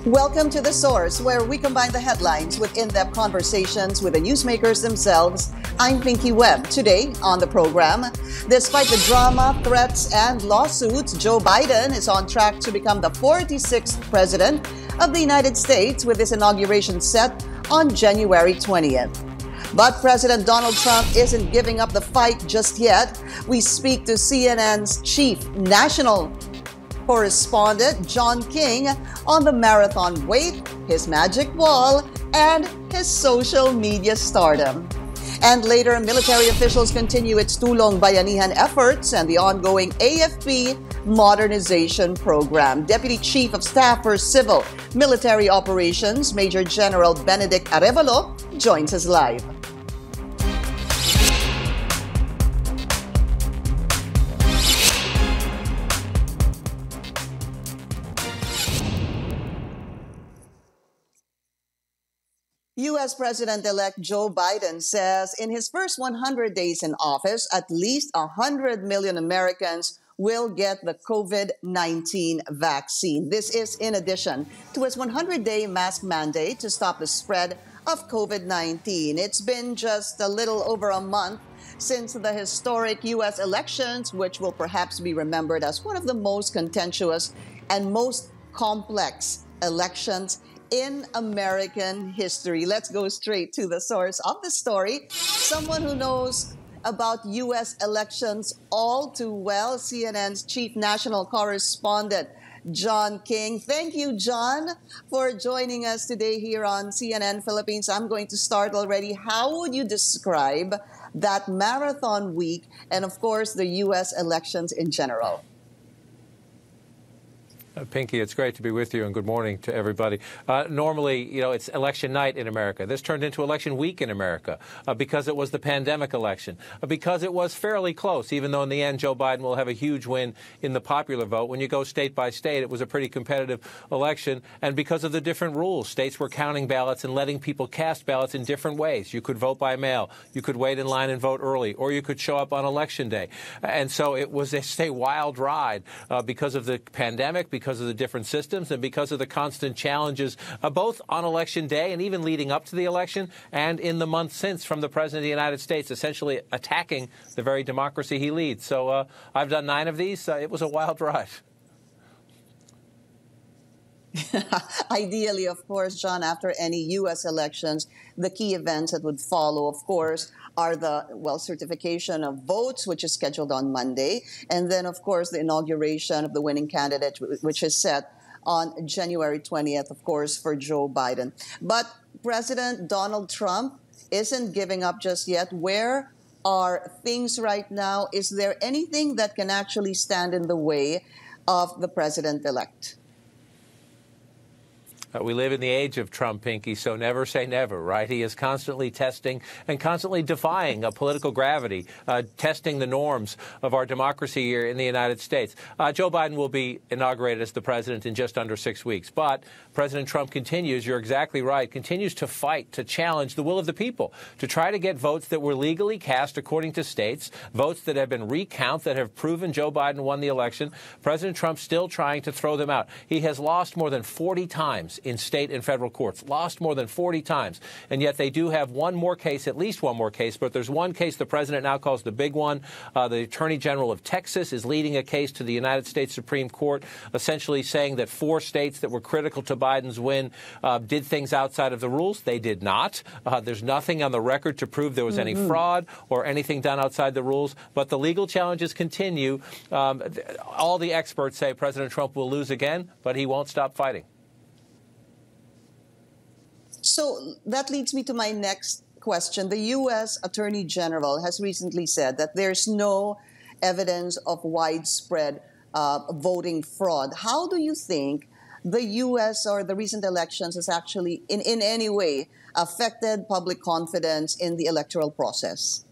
Welcome to The Source, where we combine the headlines with in-depth conversations with the newsmakers themselves. I'm Pinky Webb. Today on the program, despite the drama, threats, and lawsuits, Joe Biden is on track to become the 46th president of the United States with his inauguration set on January 20th. But President Donald Trump isn't giving up the fight just yet. We speak to CNN's chief national correspondent, John King, on the marathon weight, his magic wall, and his social media stardom. And later, military officials continue its Tulong Bayanihan efforts and the ongoing AFP modernization program. Deputy Chief of Staff for Civil Military Operations, Major General Benedict Arevalo, joins us live. U.S. President-elect Joe Biden says in his first 100 days in office, at least 100 million Americans will get the COVID-19 vaccine. This is in addition to his 100-day mask mandate to stop the spread of COVID-19. It's been just a little over a month since the historic U.S. elections, which will perhaps be remembered as one of the most contentious and most complex elections in American history. Let's go straight to the source of the story. Someone who knows about U.S. elections all too well, CNN's chief national correspondent, John King. Thank you, John, for joining us today here on CNN Philippines. I'm going to start already. How would you describe that marathon week and, of course, the U.S. elections in general? Pinky, it's great to be with you, and good morning to everybody. Normally, it's election night in America. This turned into election week in America because it was the pandemic election, because it was fairly close, even though in the end Joe Biden will have a huge win in the popular vote. When you go state by state, it was a pretty competitive election, and because of the different rules, states were counting ballots and letting people cast ballots in different ways. You could vote by mail, you could wait in line and vote early, or you could show up on Election Day. And so it was a wild ride because of the pandemic, because of the different systems, and because of the constant challenges, both on Election Day and even leading up to the election and in the months since, from the President of the United States essentially attacking the very democracy he leads. So I've done 9 of these. It was a wild ride. Ideally, of course, John, after any U.S. elections, the key events that would follow, of course, are the, certification of votes, which is scheduled on Monday, and then, of course, the inauguration of the winning candidate, which is set on January 20th, of course, for Joe Biden. But President Donald Trump isn't giving up just yet. Where are things right now? Is there anything that can actually stand in the way of the president-elect? We live in the age of Trump, Pinky, so never say never, right? He is constantly testing and constantly defying political gravity, testing the norms of our democracy here in the United States. Joe Biden will be inaugurated as the president in just under 6 weeks. But President Trump continues, you're exactly right, continues to fight, to challenge the will of the people, to try to get votes that were legally cast according to states, votes that have been recounted, that have proven Joe Biden won the election. President Trump still trying to throw them out. He has lost more than 40 times in state and federal courts, lost more than 40 times. And yet they do have one more case, at least one more case, but there's one case the president now calls the big one. The Attorney General of Texas is leading a case to the United States Supreme Court, essentially saying that 4 states that were critical to Biden's win did things outside of the rules. They did not. There's nothing on the record to prove there was any fraud or anything done outside the rules. But the legal challenges continue. All the experts say President Trump will lose again, but he won't stop fighting. So that leads me to my next question. The U.S. Attorney General has recently said that there's no evidence of widespread voting fraud. How do you think the U.S. or the recent elections has actually in any way affected public confidence in the electoral process?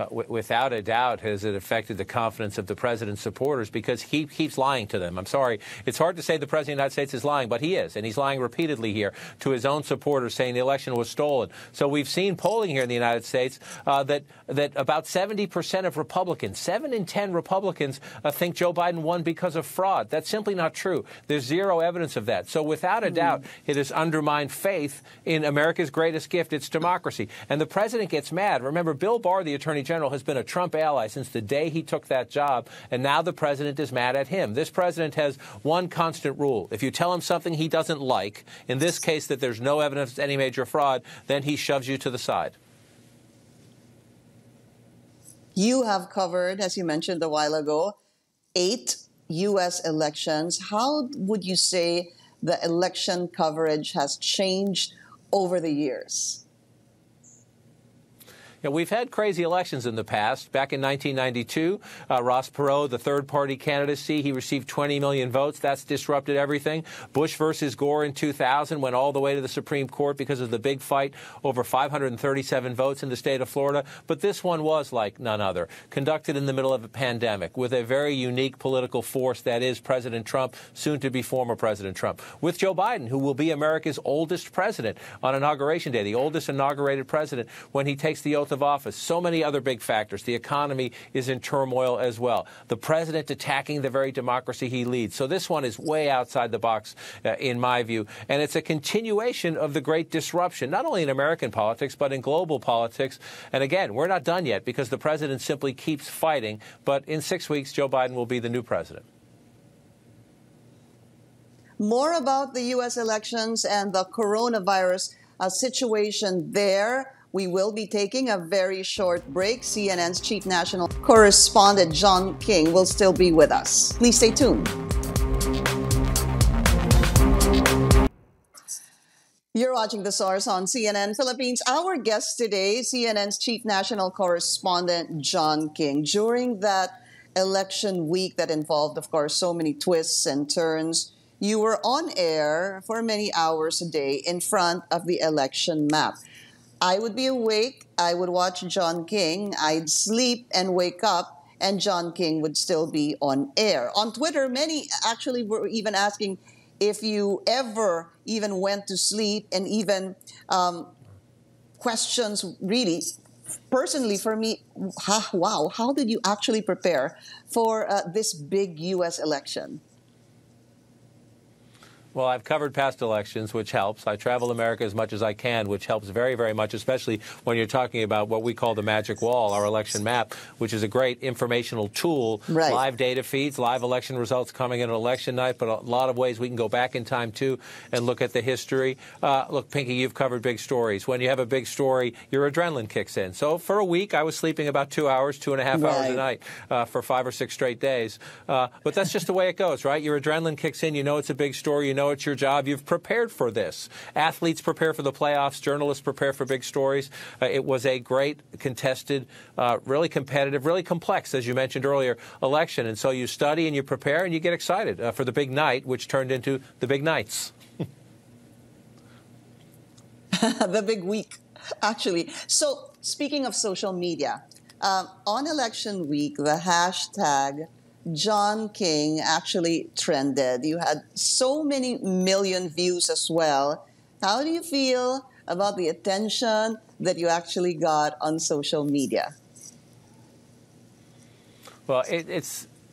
without a doubt, has it affected the confidence of the president's supporters because he keeps lying to them. I'm sorry. It's hard to say the president of the United States is lying, but he is. And he's lying repeatedly here to his own supporters, saying the election was stolen. So we've seen polling here in the United States that about 70% of Republicans, 7 in 10 Republicans, think Joe Biden won because of fraud. That's simply not true. There's zero evidence of that. So without a doubt, it has undermined faith in America's greatest gift, its democracy. And the president gets mad. Remember, Bill Barr, the Attorney General, has been a Trump ally since the day he took that job, and now the president is mad at him. This president has one constant rule. If you tell him something he doesn't like, in this case that there's no evidence of any major fraud, then he shoves you to the side. You have covered, as you mentioned a while ago, 8 U.S. elections. How would you say the election coverage has changed over the years? Yeah, we've had crazy elections in the past. Back in 1992, Ross Perot, the third-party candidacy, he received 20 million votes. That's disrupted everything. Bush versus Gore in 2000 went all the way to the Supreme Court because of the big fight over 537 votes in the state of Florida. But this one was like none other, conducted in the middle of a pandemic with a very unique political force that is President Trump, soon to be former President Trump, with Joe Biden, who will be America's oldest president on Inauguration Day, the oldest inaugurated president when he takes the oath of office. So many other big factors. The economy is in turmoil as well. The president attacking the very democracy he leads. So this one is way outside the box, in my view. And it's a continuation of the great disruption, not only in American politics, but in global politics. And again, we're not done yet because the president simply keeps fighting. But in 6 weeks, Joe Biden will be the new president. More about the U.S. elections and the coronavirus situation there. We will be taking a very short break. CNN's chief national correspondent, John King, will still be with us. Please stay tuned. You're watching The Source on CNN Philippines. Our guest today, CNN's chief national correspondent, John King. During that election week that involved, of course, so many twists and turns, you were on air for many hours a day in front of the election map. I would be awake, I would watch John King, I'd sleep and wake up, and John King would still be on air. On Twitter, many actually were even asking if you ever even went to sleep, and even questions really, personally for me, wow, how did you actually prepare for this big U.S. election? Well, I've covered past elections, which helps. I travel America as much as I can, which helps very, very much, especially when you're talking about what we call the magic wall, our election map, which is a great informational tool. Right. Live data feeds, live election results coming in on election night, but a lot of ways we can go back in time, too, and look at the history. Look, Pinky, you've covered big stories. When you have a big story, your adrenaline kicks in. So for a week, I was sleeping about 2 hours, 2.5 hours a night for 5 or 6 straight days. But that's just the way it goes, right? Your adrenaline kicks in. You know it's a big story. You know it's your job. You've prepared for this. Athletes prepare for the playoffs. Journalists prepare for big stories. It was a great, contested, really competitive, really complex, as you mentioned earlier, election. And so you study and you prepare and you get excited for the big night, which turned into the big nights. The big week, actually. So speaking of social media, on election week, the hashtag John King actually trended. You had so many million views as well. How do you feel about the attention that you actually got on social media? Well,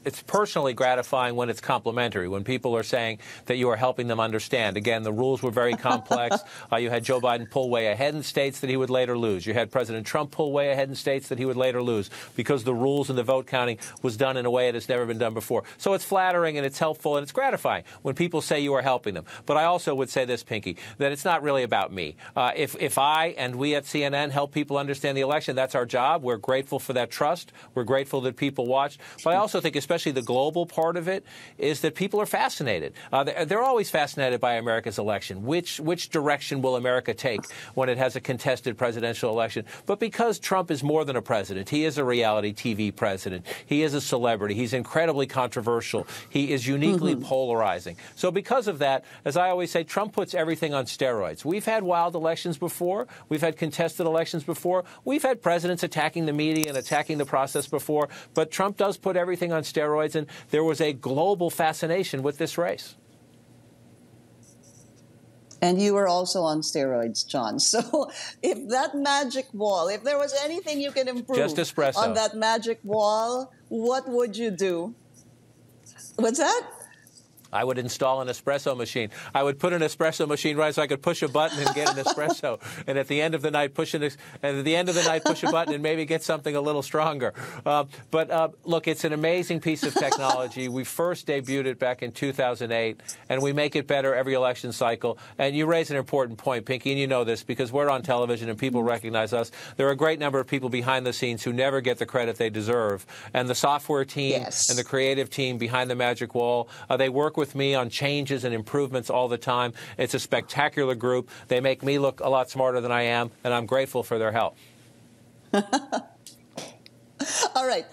it's personally gratifying when it's complimentary, when people are saying that you are helping them understand. Again, the rules were very complex. You had Joe Biden pull way ahead in states that he would later lose. You had President Trump pull way ahead in states that he would later lose because the rules and the vote counting was done in a way that has never been done before. So it's flattering and it's helpful and it's gratifying when people say you are helping them. But I also would say this, Pinky, that it's not really about me. If I and we at CNN help people understand the election, that's our job. We're grateful for that trust. We're grateful that people watched. But I also think, especially especially the global part of it, is that people are fascinated. They're always fascinated by America's election. Which direction will America take when it has a contested presidential election? But because Trump is more than a president, he is a reality TV president. He is a celebrity. He's incredibly controversial. He is uniquely polarizing. So because of that, as I always say, Trump puts everything on steroids. We've had wild elections before. We've had contested elections before. We've had presidents attacking the media and attacking the process before. But Trump does put everything on steroids, and there was a global fascination with this race. And you were also on steroids, John. So if that magic wall, if there was anything you can improve just espresso on that magic wall, what would you do? What's that? I would install an espresso machine. I would put an espresso machine right so I could push a button and get an espresso. And at the end of the night, push a button and maybe get something a little stronger. But look, it's an amazing piece of technology. We first debuted it back in 2008, and we make it better every election cycle. And you raise an important point, Pinky, and you know this because we're on television and people recognize us. There are a great number of people behind the scenes who never get the credit they deserve. And the software team and the creative team behind the magic wall, they work with me on changes and improvements all the time. It's a spectacular group. They make me look a lot smarter than I am, and I'm grateful for their help. All right.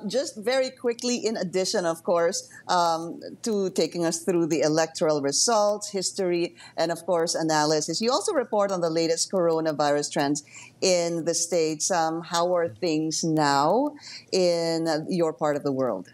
Just very quickly, in addition, of course, to taking us through the electoral results, history, and, of course, analysis, you also report on the latest coronavirus trends in the States. How are things now in your part of the world?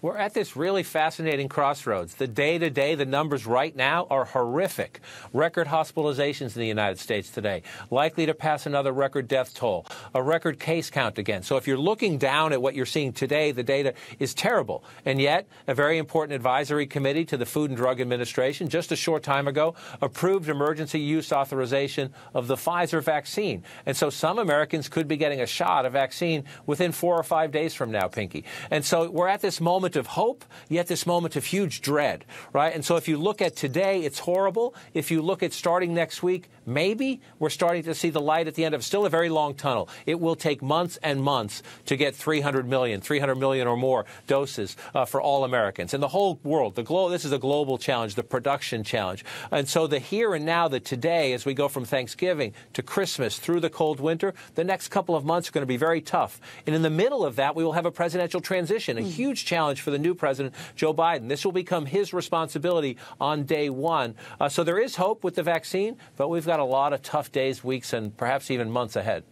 We're at this really fascinating crossroads. The day-to-day, the numbers right now are horrific. Record hospitalizations in the United States today, likely to pass another record death toll, a record case count again. So if you're looking down at what you're seeing today, the data is terrible. And yet, a very important advisory committee to the Food and Drug Administration just a short time ago approved emergency use authorization of the Pfizer vaccine. And so some Americans could be getting a shot, a vaccine, within 4 or 5 days from now, Pinky. And so we're at this moment of hope, yet this moment of huge dread, right? And so if you look at today, it's horrible. If you look at starting next week, maybe we're starting to see the light at the end of still a very long tunnel. It will take months and months to get 300 million or more doses for all Americans. And the whole world, this is a global challenge, the production challenge. And so the here and now, the today, as we go from Thanksgiving to Christmas through the cold winter, the next couple of months are going to be very tough. And in the middle of that, we will have a presidential transition, a huge challenge for the new president, Joe Biden. This will become his responsibility on day one. So there is hope with the vaccine, but we've got a lot of tough days, weeks, and perhaps even months ahead.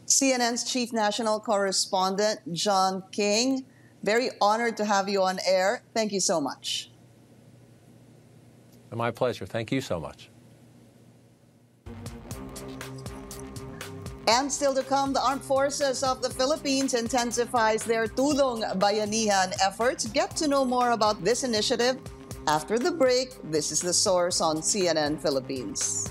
CNN's chief national correspondent, John King, very honored to have you on air. Thank you so much. My pleasure. Thank you so much. And still to come, the Armed Forces of the Philippines intensifies their Tulong Bayanihan efforts. Get to know more about this initiative after the break. This is The Source on CNN Philippines.